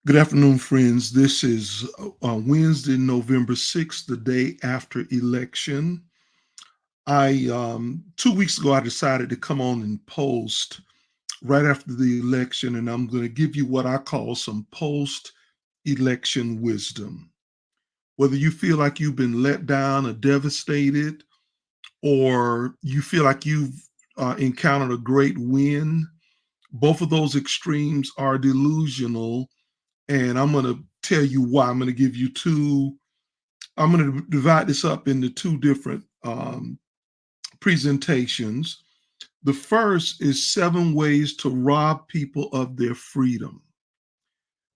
Good afternoon, friends. This is Wednesday, November 6th, the day after election. 2 weeks ago, I decided to come on and post right after the election, and I'm going to give you what I call some post election wisdom. Whether you feel like you've been let down or devastated, or you feel like you've encountered a great win, both of those extremes are delusional. And I'm going to tell you why. I'm going to divide this up into two different presentations. The first is 7 ways to rob people of their freedom.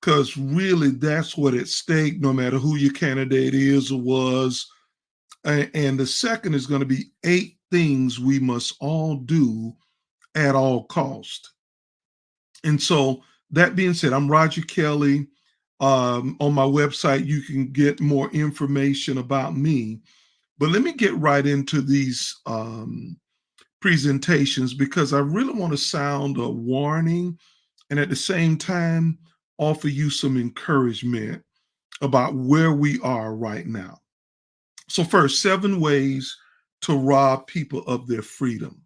Because really, that's what at stake, no matter who your candidate is or was. And the second is going to be 8 things we must all do at all cost. And so, that being said, I'm Roger Kelly. On my website, you can get more information about me. But let me get right into these presentations because I really want to sound a warning and at the same time offer you some encouragement about where we are right now. So, first, 7 ways to rob people of their freedom.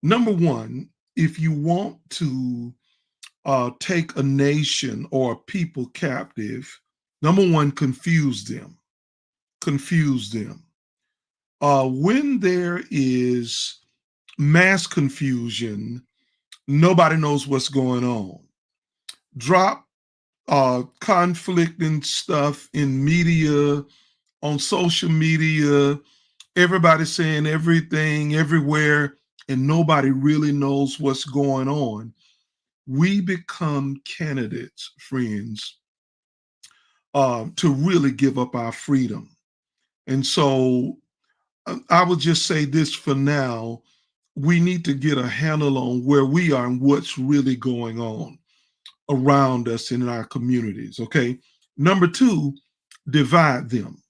Number one, if you want to take a nation or a people captive, number one, confuse them. Confuse them. When there is mass confusion, nobody knows what's going on. Drop conflict and stuff in media, on social media, everybody saying everything everywhere, and nobody really knows what's going on. We become candidates, friends, to really give up our freedom. And so I would just say this for now. We need to get a handle on where we are and what's really going on around us in our communities. Okay. Number two, divide them.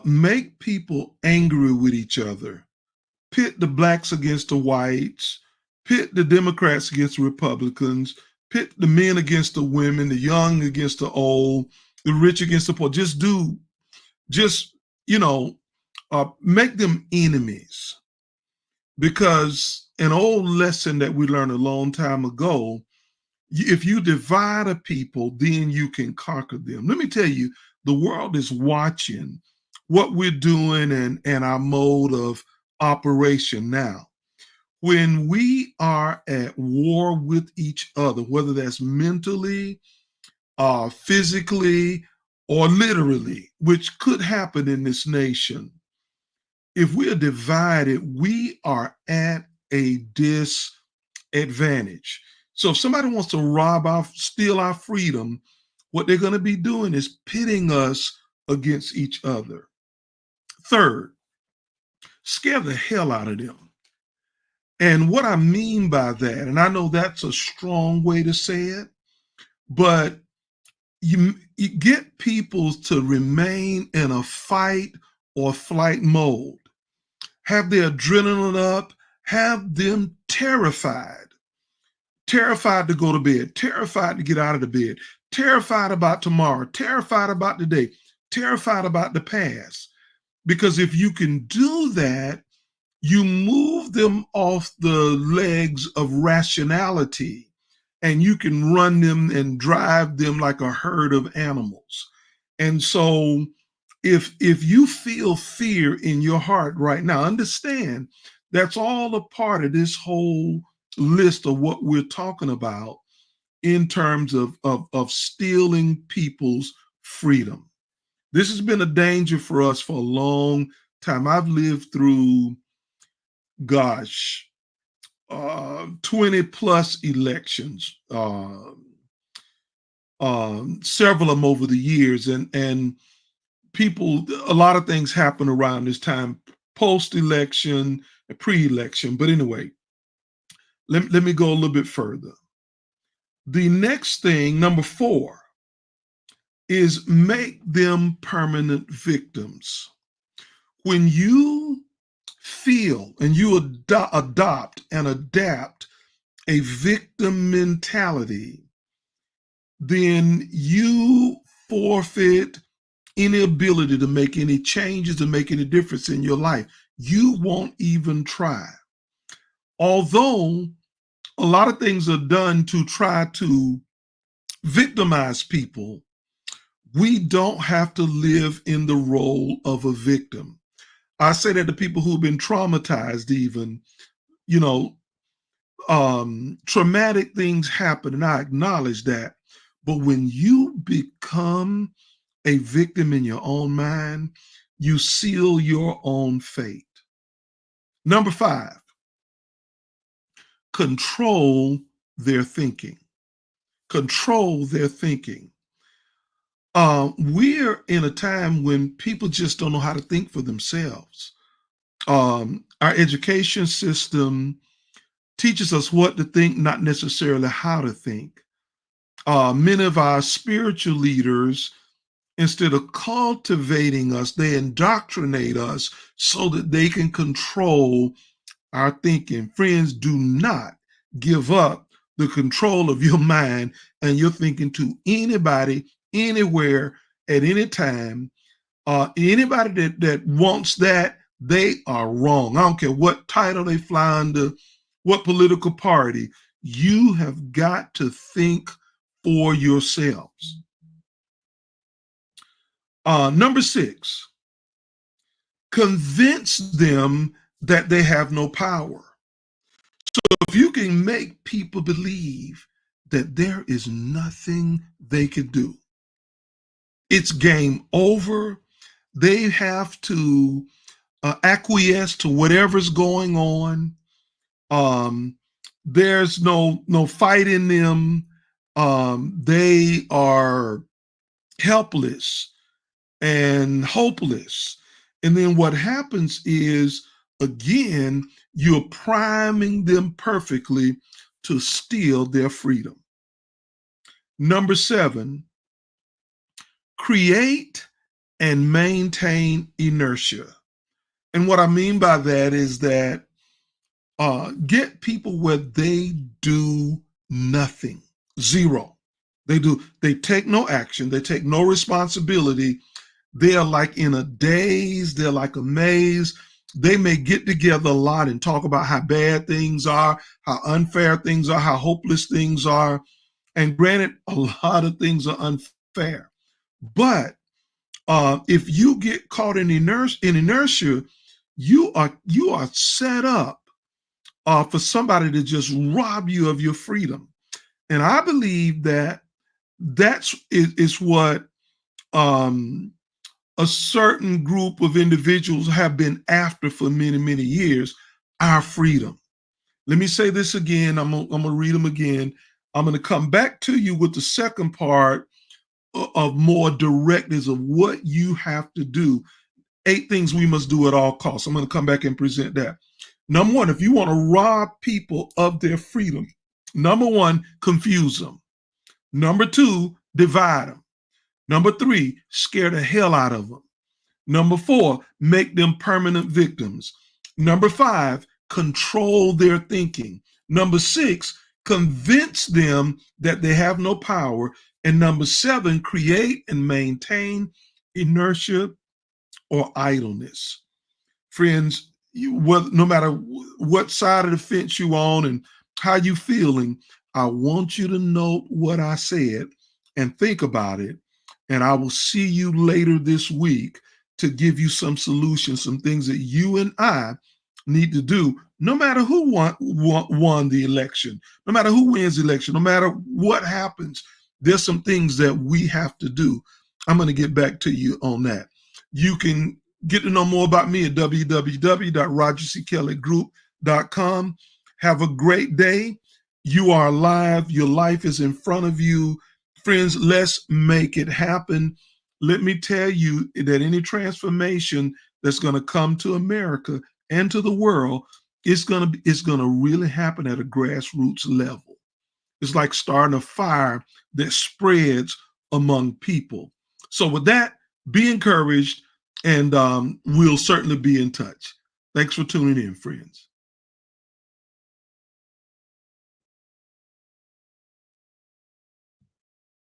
Make people angry with each other. Pit the blacks against the whites, pit the Democrats against the Republicans, pit the men against the women, the young against the old, the rich against the poor. Just, you know, make them enemies. Because an old lesson that we learned a long time ago, if you divide a people, then you can conquer them. Let me tell you, the world is watching what we're doing and our mode of operation now. When we are at war with each other, whether that's mentally, physically, or literally, which could happen in this nation, if we are divided, we are at a disadvantage. So if somebody wants to steal our freedom, what they're going to be doing is pitting us against each other. Third, scare the hell out of them. And what I mean by that, and I know that's a strong way to say it, but you get people to remain in a fight or flight mode, have their adrenaline up, have them terrified to go to bed, terrified to get out of the bed, terrified about tomorrow, terrified about the day, terrified about the past. Because if you can do that, you move them off the legs of rationality and you can run them and drive them like a herd of animals. And so if you feel fear in your heart right now, understand that's all a part of this whole list of what we're talking about in terms of stealing people's freedom. This has been a danger for us for a long time. I've lived through, gosh, 20 plus elections, several of them over the years, and people, a lot of things happen around this time, post-election, pre-election. But anyway, let me go a little bit further. The next thing, number 4, is make them permanent victims. When you feel and you adopt and adapt a victim mentality, then you forfeit any ability to make any changes, to make any difference in your life. You won't even try. Although a lot of things are done to try to victimize people, we don't have to live in the role of a victim. I say that to people who've been traumatized, even, you know, traumatic things happen, and I acknowledge that. But when you become a victim in your own mind, you seal your own fate. Number 5, control their thinking. Control their thinking. We're in a time when people just don't know how to think for themselves. Our education system teaches us what to think, not necessarily how to think. Many of our spiritual leaders, instead of cultivating us, they indoctrinate us so that they can control our thinking. Friends, do not give up the control of your mind and your thinking to anybody, anywhere, at any time. Anybody that wants that, they are wrong. I don't care what title they fly under, what political party. You have got to think for yourselves. Number 6, convince them that they have no power. So if you can make people believe that there is nothing they can do, it's game over. They have to acquiesce to whatever's going on. There's no fight in them. They are helpless and hopeless. And then what happens is, again, you're priming them perfectly to steal their freedom. Number 7, create and maintain inertia. And what I mean by that is that get people where they do nothing, zero. They take no action, they take no responsibility. They are like in a daze, they're like a maze. They may get together a lot and talk about how bad things are, how unfair things are, how hopeless things are. And granted, a lot of things are unfair. But if you get caught in inertia, you are set up for somebody to just rob you of your freedom. And I believe that is what a certain group of individuals have been after for many, many years, our freedom. Let me say this again. I'm gonna read them again. I'm gonna come back to you with the second part of more directives of what you have to do. 8 things we must do at all costs. I'm gonna come back and present that. Number 1, if you want to rob people of their freedom, number 1, confuse them. Number 2, divide them. Number 3, scare the hell out of them. Number 4, make them permanent victims. Number 5, control their thinking. Number 6, convince them that they have no power. And number 7, create and maintain inertia or idleness. Friends, no matter what side of the fence you on and how you feeling, I want you to note what I said and think about it. And I will see you later this week to give you some solutions, some things that you and I need to do, no matter who won the election, no matter who wins the election, no matter what happens. There's some things that we have to do. I'm going to get back to you on that. You can get to know more about me at www.rogerckelleygroup.com. Have a great day. You are alive. Your life is in front of you. Friends, let's make it happen. Let me tell you that any transformation that's going to come to America and to the world, it's going to really happen at a grassroots level. It's like starting a fire that spreads among people. So with that, be encouraged, and we'll certainly be in touch. Thanks for tuning in, friends.